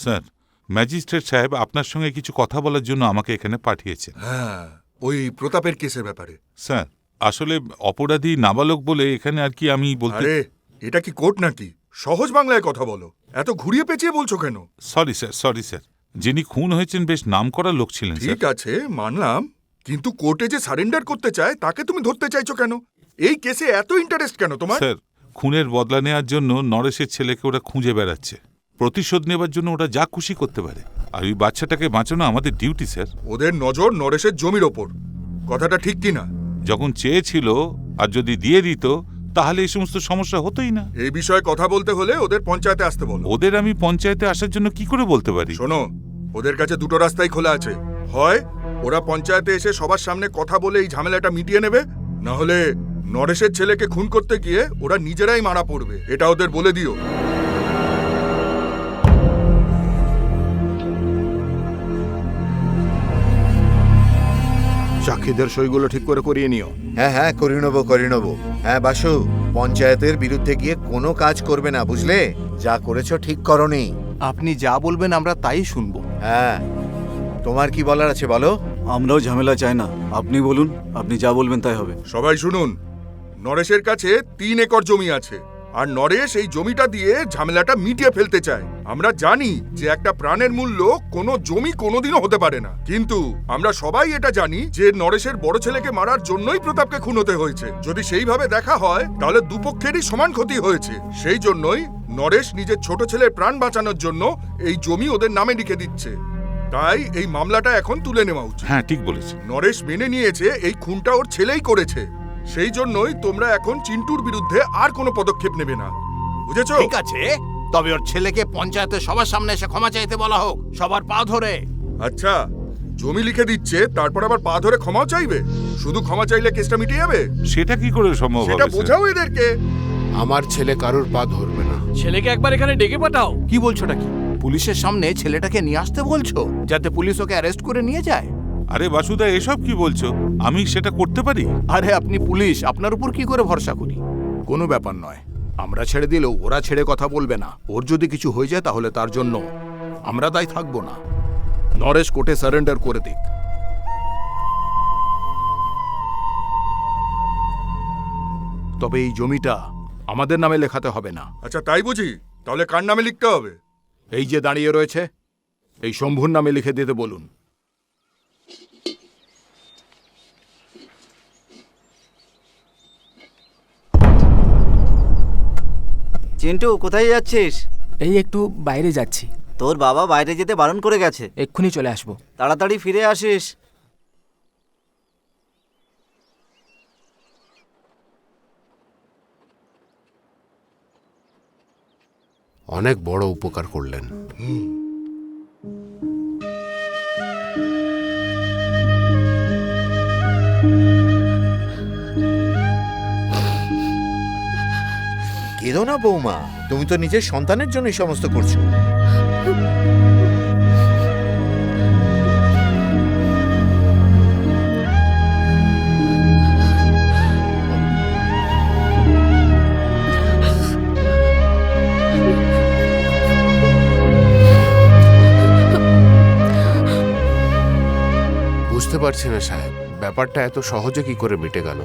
Sir, magistrate সাহেব আপনার সঙ্গে কিছু কথা বলার জন্য আমাকে এখানে পাঠিয়েছেন। হ্যাঁ, ওই প্রতাপের কেসের ব্যাপারে। স্যার, আসলে অপরাধী নাবালক বলে এখানে আর কি আমি বলতে। আরে এটা কি কোর্ট নাকি? সহজ বাংলায় কথা বলো, এত ঘুরিয়ে পেঁচিয়ে বলছো কেন? Sorry sir. যিনি খুন হয়েছেন বেশ নামকরা লোক ছিলেন। ঠিক আছে, মানলাম, কিন্তু কোর্টে যে সারেন্ডার করতে চায় তাকে তুমি ধরতে চাইছো কেন? এই কেসে এত ইন্টারেস্ট কেন তোমার? স্যার, খুনের বদলা নেওয়ার জন্য নরেশের ছেলেকে ওরা খুঁজে বেড়াচ্ছে। প্রতিশোধ নেবার জন্য ওরা যা খুশি করতে পারে, আর ওই বাচ্চাটাকে বাঁচানো আমাদের ডিউটি স্যার। ওদের নজর নরেশের জমির ওপর। কথাটা ঠিক কি না? যখন চেয়েছিল আর যদি দিয়ে দিত তাহলে এই সমস্ত সমস্যা হতোই না। এই বিষয়ে কথা বলতে হলে ওদের পঞ্চায়েতে আসতে বলো। ওদের আমি পঞ্চায়েতে আসার জন্য কি করে বলতে পারি? শোনো, ওদের কাছে দুটো রাস্তাই খোলা আছে। হয় ওরা পঞ্চায়েতে এসে সবার সামনে কথা বলে এই ঝামেলাটা মিটিয়ে নেবে, না হলে নরেশের ছেলেকে খুন করতে গিয়ে ওরা নিজেরাই মারা পড়বে। এটা ওদের বলে দিও। সাক্ষীদের সইগুলো ঠিক করে করিয়ে নিও। হ্যাঁ করিয়ে নেবো। হ্যাঁ বাসু, পঞ্চায়েতের বিরুদ্ধে গিয়ে কোনো কাজ করবে না, বুঝলে? যা করেছো ঠিক করনি। আপনি যা বলবেন আমরা তাই শুনবো। হ্যাঁ, তোমার কি বলার আছে বলো। আমরাও ঝামেলা চাই না, আপনি বলুন, আপনি যা বলবেন তাই হবে। সবাই শুনুন, নরেশের কাছে 3 একর জমি আছে, আর নরেশ এই জমিটা দিয়ে ঝামেলাটা মিটিয়ে ফেলতে চায়। আমরা জানি যে একটা প্রাণের মূল্য কোনো জমি কোনোদিনও হতে পারে না, কিন্তু আমরা সবাই এটা জানি যে নরেশের বড় ছেলেকে মারার জন্যই প্রতাপকে খুন হতে হয়েছে। যদি সেইভাবে দেখা হয় তাহলে দুপক্ষেরই সমান ক্ষতি হয়েছে। সেই জন্যই নরেশ নিজের ছোট ছেলের প্রাণ বাঁচানোর জন্য এই জমি ওদের নামে লিখে দিচ্ছে। তাই এই মামলাটা এখন তুলে নেওয়া উচিত। হ্যাঁ, ঠিক বলেছেন। নরেশ মেনে নিয়েছে এই খুনটা ওর ছেলেই করেছে। সেই জন্যই তোমরা এখন চিন্টুর বিরুদ্ধে আর কোনো পদক্ষেপ নেবে না, বুঝেছো? ঠিক আছে, তবে ওর ছেলেকে পঞ্চায়েতে সবার সামনে এসে ক্ষমা চাইতে বলা হোক, সবার পা ধরে। আচ্ছা, জমি লিখে দিচ্ছে, তারপর আবার পা ধরে ক্ষমাও চাইবে? শুধু ক্ষমা চাইলে কেসটা মিটে যাবে? সেটা কি করে সম্ভব হবে সেটা স্যার? বোঝাও এদেরকে। আমার ছেলে কারোর পা ধরবে না। ছেলেকে একবার এখানে ডেকে পাঠাও। কি বলছোটা কি? পুলিশের সামনে ছেলেটাকে নিয়ে আসতে বলছো যাতে পুলিশ ওকে অ্যারেস্ট করে নিয়ে যায়? আরে বাসুদা, এসব কি বলছো? আমি সেটা করতে পারি? আরে আপনি পুলিশ, আপনার উপর কি করে ভরসা করি? কোনো ব্যাপার নয়, আমরা ছেড়ে দিলেও ওরা ছেড়ে কথা বলবে না। ওর যদি কিছু হয়ে যায় তাহলে তার জন্য আমরা দায়ী থাকবো না। নরেশ কোর্টে সারেন্ডার করে দিক। তবে এই জমিটা আমাদের নামে লেখাতে হবে না। আচ্ছা, তাই বুঝি? তাহলে কার নামে লিখতে হবে? এই যে দাঁড়িয়ে রয়েছে, এই শম্ভুর নামে লিখে দিতে বলুন। চিন্টু, কোথায় যাচ্ছিস? এই একটু বাইরে যাচ্ছি। তোর বাবা বাইরে যেতে বারণ করে গেছে। এক্ষুনি চলে আসবো। তাড়াতাড়ি ফিরে আসিস। অনেক বড় উপকার করলেন। কেঁদো না বৌমা, তুমি তো নিজের সন্তানের জন্য এই সমস্ত করছো। বুঝতে পারছি না সাহেব, ব্যাপারটা এত সহজে কি করে মিটে গেল।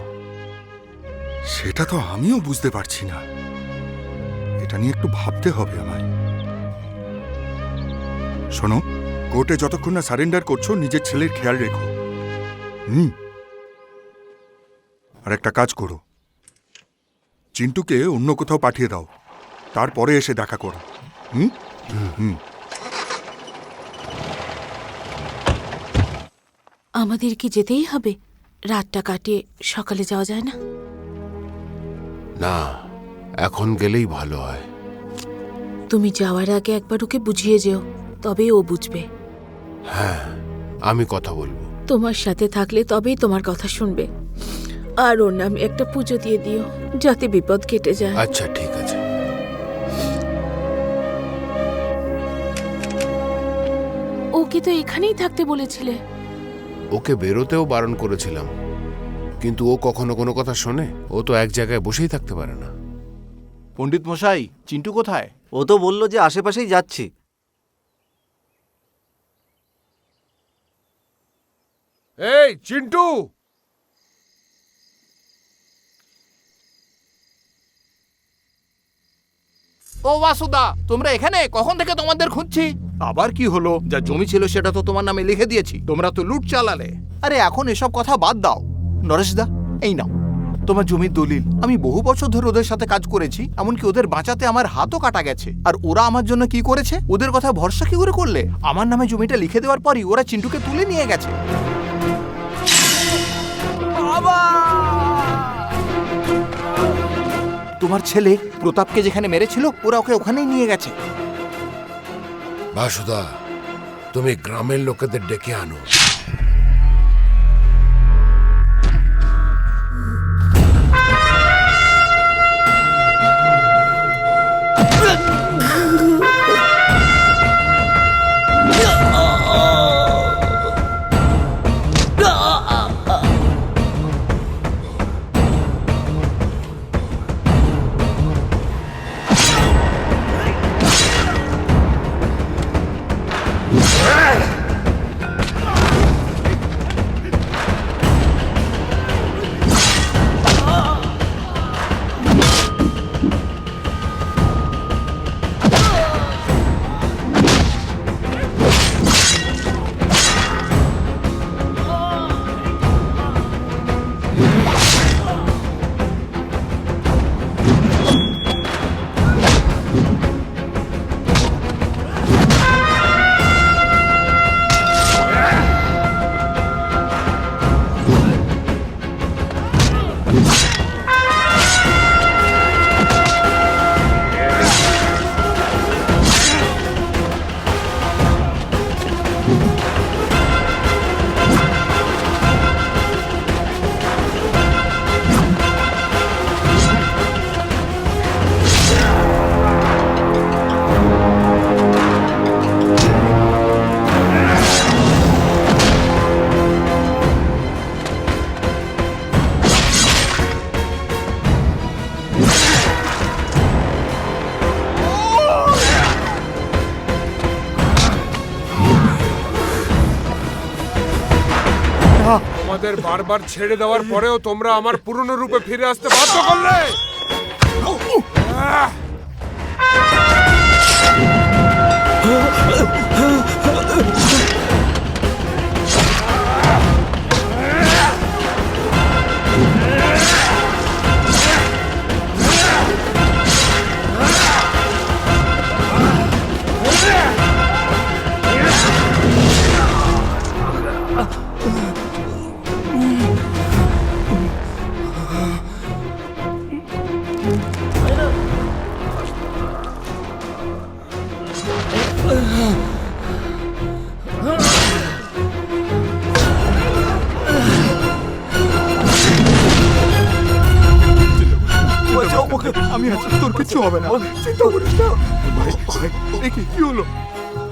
সেটা তো আমিও বুঝতে পারছি না। এটা নিয়ে একটু ভাবতে হবে আমায়। শোনো, কোর্টে যতক্ষণ না সারেন্ডার করছো নিজের ছেলের খেয়াল রেখো। আর একটা কাজ করো, চিন্টুকে অন্য কোথাও পাঠিয়ে দাও, তারপরে এসে দেখা করো। আমাদের কি যেতেই হবে? রাতটা কাটিয়ে সকালে যাওয়া যায় না? না, এখন গেলেই ভালো হয়। তুমি যাওয়ার আগে একবার ওকে বুঝিয়ে যেও, তবে ও বুঝবে। হ্যাঁ, আমি কথা বলবো। তোমার সাথে থাকলে তবেই তোমার কথা শুনবে। আর ওর নামে একটা পুজো দিয়ে দিও, যাতে বিপদ কেটে যায়। আচ্ছা, ঠিক আছে। ওকে তো এখানেই থাকতে বলেছিলে। ওকে বেরোতেও বারণ করেছিলাম, কিন্তু ও কখনো কোনো কথা শোনে? ও তো এক জায়গায় বসেই থাকতে পারে না। পণ্ডিত মশাই, চিন্টু কোথায়? ও তো বলল যে আশেপাশেই যাচ্ছি। এই চিন্টু, ও বাসুদা, তোমরা এখানে? কখন থেকে তোমাদের খুঁজছি। আবার কি হলো? যা জমি ছিল সেটা তো তোমার নামে লিখে দিয়েছি, তোমরা তো লুট চালালে। আরে এখন এসব কথা বাদ দাও। নরেশদা, এই নাও তোমার জমির দলিল। আমি বহু বছর ধরে ওদের সাথে কাজ করেছি, এমনকি ওদের বাঁচাতে আমার হাতও কাটা গেছে। আর ওরা আমার জন্য কি করেছে? ওদের কথা ভরসা কি করে করলে? আমার নামে জমিটা লিখে দেওয়ার পরই ওরা চিন্টুকে তুলে নিয়ে গেছে। তোমার ছেলে প্রতাপকে যেখানে মেরেছিল ওরা ওকে ওখানেই নিয়ে গেছে। বাসুদা, তুমি গ্রামের লোকেদের ডেকে আনো। আমাদের বারবার ছেড়ে দেওয়ার পরেও তোমরা আমার পুরনো রূপে ফিরে আসতে বাধ্য করলে। আমি আছি, তোর কিচ্ছু হবে না, চিন্তা করিস না। দেখি কি হলো।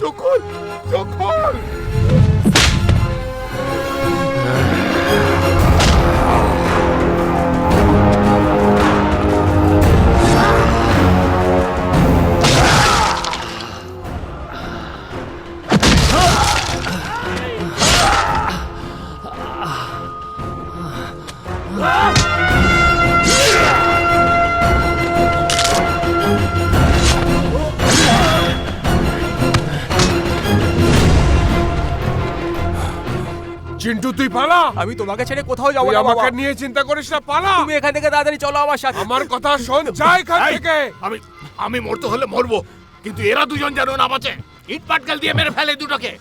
যখন যখন চিন্টু, তুই পালা। আমি তোমাকে ছেড়ে কোথাও যাবো তুই না আমাকে বাবা। নিয়ে চিন্তা করিস না, পালা। তুমি এখান থেকে তাড়াতাড়ি চলো আমার সাথে। আমার কথা শোন, যাই এখান থেকে। আমি মরতে হলে মরবো, কিন্তু এরা দুজন যেন না বাঁচে। ইট পাটকেল দিয়ে মেরে ফেলে দুটোকে।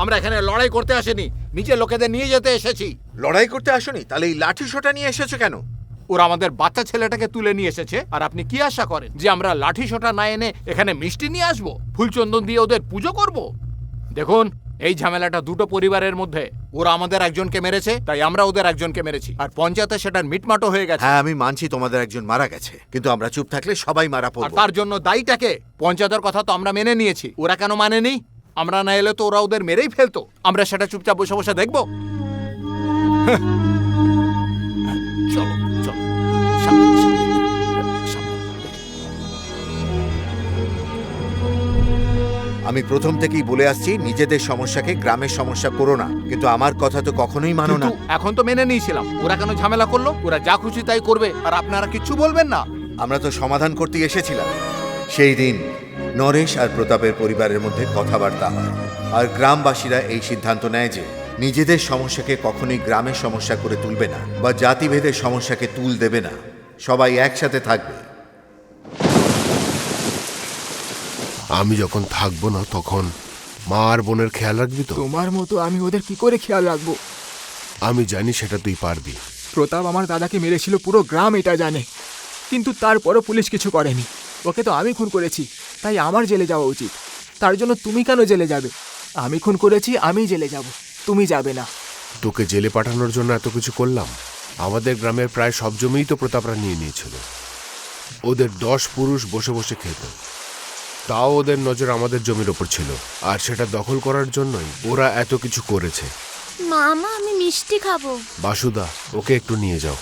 আমরা এখানে লড়াই করতে আসিনি, নিজের লোকেদের নিয়ে যেতে এসেছি। লড়াই করতে আসনি, তাহলে এই লাঠি সোটা নিয়ে এসেছো কেন? ওরা আমাদের বাচ্চা ছেলেটাকে তুলে নিয়ে এসেছে, আর আপনি কি আশা করেন যে আমরা লাঠি সোটা না এনে এখানে মিষ্টি নিয়ে আসবো, ফুলচন্দন দিয়ে ওদের পুজো করব? দেখুন, এই ঝামেলাটা দুটো পরিবারের মধ্যে। ওরা আমাদের একজনকে মেরেছে, তাই আমরা ওদের একজনকে মেরেছি, আর পঞ্চায়েতে সেটার মিটমাটো হয়ে গেছে। হ্যাঁ, আমি মানছি তোমাদের একজন মারা গেছে, কিন্তু আমরা চুপ থাকলে সবাই মারা আর পড়বো। তার জন্য দায়ীটাকে? পঞ্চায়েতের কথা তো আমরা মেনে নিয়েছি, ওরা কেন মানেনি? আমরা না এলে তো ওরা ওদের মেরেই ফেলতো, আমরা সেটা চুপচাপ বসে বসে দেখবো? চলো চলো, সামনে, সামনে, সামনে। আমি প্রথম থেকেই বলে আসছি, নিজেদের সমস্যাকে গ্রামের সমস্যা করো না, কিন্তু আমার কথা তো কখনোই মানো না। কিন্তু এখন তো মেনে নিয়েছিলাম, ওরা কেন ঝামেলা করলো? ওরা যা খুশি তাই করবে, আর আপনারা কিচ্ছু বলবেন না। আমরা তো সমাধান করতে এসেছিলাম। সেই দিন নরেশ আর প্রতাপের পরিবারের মধ্যে কথাবার্তা হয়, আর গ্রামবাসীরা এই সিদ্ধান্ত নেয় যে নিজেদের সমস্যাকে কখনোই গ্রামের সমস্যা করে তুলবে না, বা জাতিভেদের সমস্যাকে তুল দেবে না। সবাই একসাথে থাকবে। আমি যখন থাকবো না তখন মা আর বোনের খেয়াল রাখবি তো? তোমার মতো আমি ওদের কি করে খেয়াল রাখবো? আমি জানি সেটা তুই পারবি। প্রতাপ আমার দাদাকে মেরেছিল, পুরো গ্রাম এটা জানে, কিন্তু তারপরও পুলিশ কিছু করেনি। ওকে তো আমি খুন করেছি, তাই আমার জেলে যাওয়া উচিত। তার জন্য তুমি কেন জেলে যাবে? আমি খুন করেছি, আমি জেলে যাব, তুমি যাবে না। তোকে জেলে পাঠানোর জন্য এত কিছু করলাম। আমাদের গ্রামের প্রায় সব জমিই তো প্রতাপরা নিয়ে নিয়েছিল। ওদের 10 পুরুষ বসে বসে খেত, তাও ওদের নজর আমাদের জমির ওপর ছিল, আর সেটা দখল করার জন্যই ওরা এত কিছু করেছে। মামা, আমি মিষ্টি খাবো। বাসুদা, ওকে একটু নিয়ে যাও।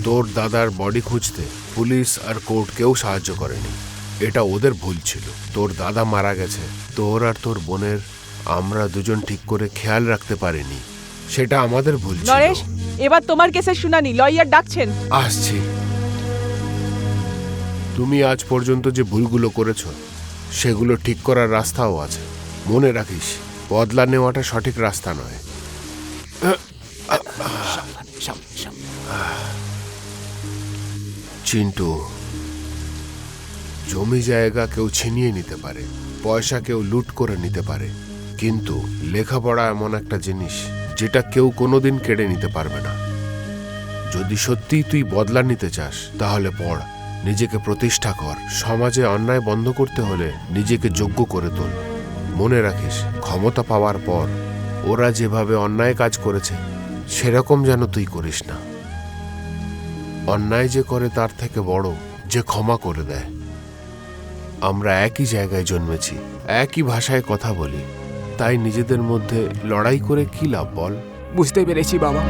তোর দাদার বডি খুঁজতে পুলিশ আর কোর্ট কেউ সাহায্য করেনি, এটা ওদের ভুল ছিল। তোর দাদা মারা গেছে, তোর আর তোর বোনের আমরা দুজন ঠিক করে খেয়াল রাখতে পারিনি, সেটা আমাদের ভুল ছিল। নরেশ, এবার তোমার কেসের শুনানি, লয়ার ডাকছেন। আসছি। তুমি আজ পর্যন্ত যে ভুলগুলো করেছো সেগুলো ঠিক করার রাস্তাও আছে। মনে রাখিস, বদলা নেওয়াটা সঠিক রাস্তা নয়। চিন্টু, জমি জায়গা কেউ ছিনিয়ে নিতে পারে, পয়সা কেউ লুট করে নিতে পারে, কিন্তু লেখাপড়া এমন একটা জিনিস যেটা কেউ কোনোদিন কেড়ে নিতে পারবে না। যদি সত্যিই তুই বদলা নিতে চাস তাহলে পড়, নিজেকে প্রতিষ্ঠা কর, সমাজে অন্যায় বন্ধ করতে হলে নিজেকে যোগ্য করে তোল। মনে রাখিস, ক্ষমতা পাওয়ার পর ওরা যেভাবে অন্যায় কাজ করেছে সেরকম যেন তুই করিস না। অন্যায় যে করে তার থেকে বড় যে ক্ষমা করে দেয়। আমরা একই জায়গায় জন্মেছি, একই ভাষায় কথা বলি, তাই নিজেদের মধ্যে লড়াই করে কি লাভ বল? বুঝতে পেরেছি বাবা।